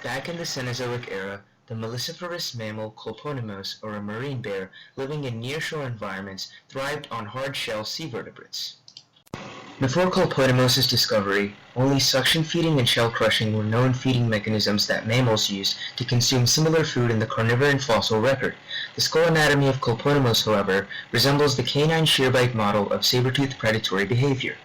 Back in the Cenozoic era, the mellistiferous mammal Kolponomos, or a marine bear living in nearshore environments, thrived on hard-shell sea vertebrates. Before Kolponomos' discovery, only suction feeding and shell crushing were known feeding mechanisms that mammals used to consume similar food in the carnivorous fossil record. The skull anatomy of Kolponomos, however, resembles the canine shearbite model of saber-toothed predatory behavior.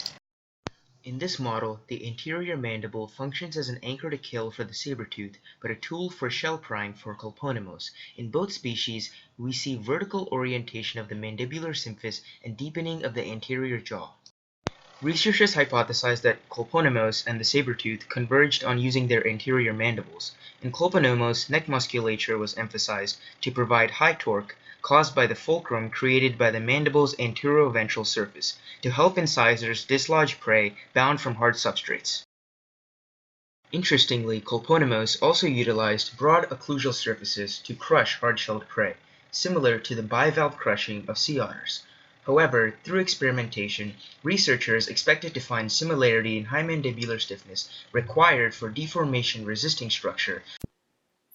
In this model, the anterior mandible functions as an anchor to kill for the saber-tooth, but a tool for shell prying for Kolponomos. In both species, we see vertical orientation of the mandibular symphysis and deepening of the anterior jaw. Researchers hypothesized that Kolponomos and the saber-tooth converged on using their anterior mandibles. In Kolponomos, neck musculature was emphasized to provide high torque caused by the fulcrum created by the mandible's anteroventral surface to help incisors dislodge prey bound from hard substrates. Interestingly, Kolponomos also utilized broad occlusal surfaces to crush hard-shelled prey, similar to the bivalve crushing of sea otters. However, through experimentation, researchers expected to find similarity in high mandibular stiffness required for deformation-resisting structure.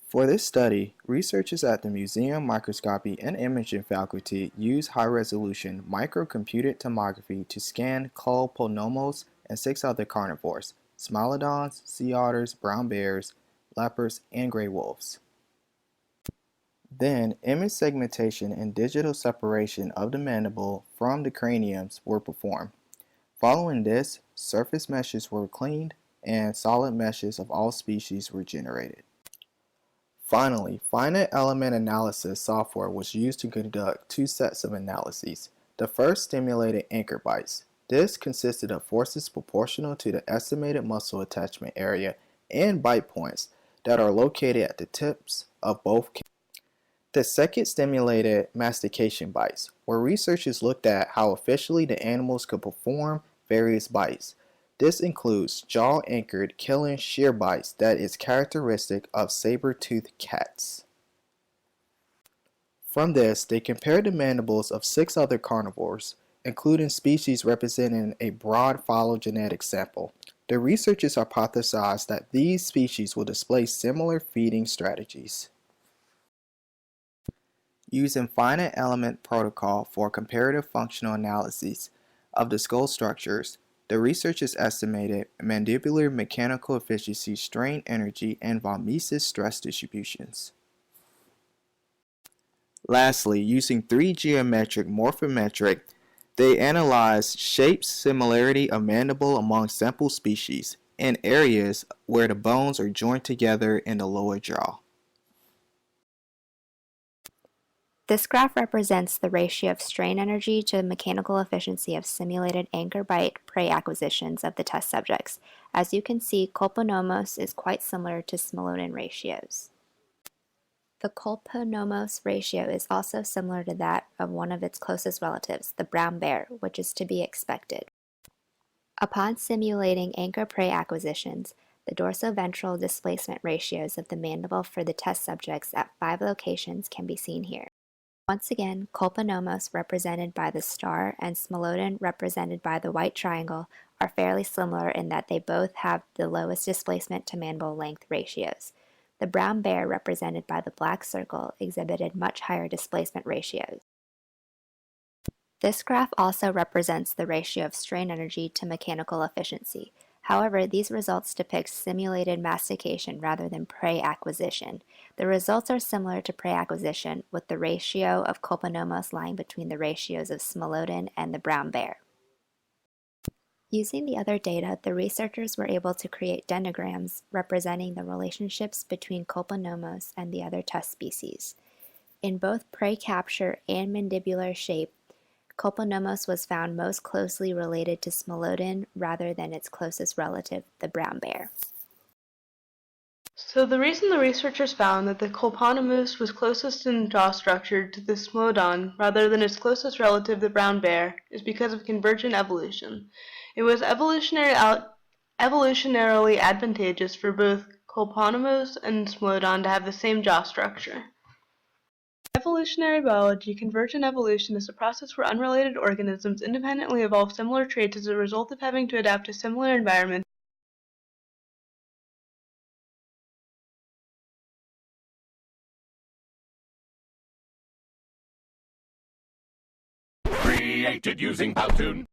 For this study, researchers at the Museum Microscopy and Imaging faculty used high-resolution microcomputed tomography to scan Kolponomos and 6 other carnivores: smilodons, sea otters, brown bears, leopards, and gray wolves. Then, image segmentation and digital separation of the mandible from the craniums were performed. Following this, surface meshes were cleaned and solid meshes of all species were generated. Finally, finite element analysis software was used to conduct 2 sets of analyses. The first stimulated anchor bites. This consisted of forces proportional to the estimated muscle attachment area and bite points that are located at the tips of both canines. The second stimulated mastication bites, where researchers looked at how efficiently the animals could perform various bites. This includes jaw-anchored killing shear bites that is characteristic of saber-toothed cats. From this, they compared the mandibles of 6 other carnivores, including species representing a broad phylogenetic sample. The researchers hypothesized that these species will display similar feeding strategies. Using finite element protocol for comparative functional analyses of the skull structures, the researchers estimated mandibular mechanical efficiency, strain energy, and von Mises stress distributions. Lastly, using 3 geometric morphometric, they analyzed shape similarity of mandible among sample species and areas where the bones are joined together in the lower jaw. This graph represents the ratio of strain energy to mechanical efficiency of simulated anchor bite prey acquisitions of the test subjects. As you can see, Kolponomos is quite similar to Smilodon ratios. The Kolponomos ratio is also similar to that of one of its closest relatives, the brown bear, which is to be expected. Upon simulating anchor prey acquisitions, the dorsoventral displacement ratios of the mandible for the test subjects at 5 locations can be seen here. Once again, Kolponomos, represented by the star, and Smilodon, represented by the white triangle, are fairly similar in that they both have the lowest displacement to mandible length ratios. The brown bear, represented by the black circle, exhibited much higher displacement ratios. This graph also represents the ratio of strain energy to mechanical efficiency. However, these results depict simulated mastication rather than prey acquisition. The results are similar to prey acquisition, with the ratio of Kolponomos lying between the ratios of Smilodon and the brown bear. Using the other data, the researchers were able to create dendrograms representing the relationships between Kolponomos and the other test species. In both prey capture and mandibular shape, Kolponomos was found most closely related to Smilodon rather than its closest relative, the brown bear. So the reason the researchers found that the Kolponomos was closest in jaw structure to the Smilodon rather than its closest relative, the brown bear, is because of convergent evolution. It was evolutionarily advantageous for both Kolponomos and Smilodon to have the same jaw structure. In evolutionary biology, convergent evolution is a process where unrelated organisms independently evolve similar traits as a result of having to adapt to similar environments created using Powtoon.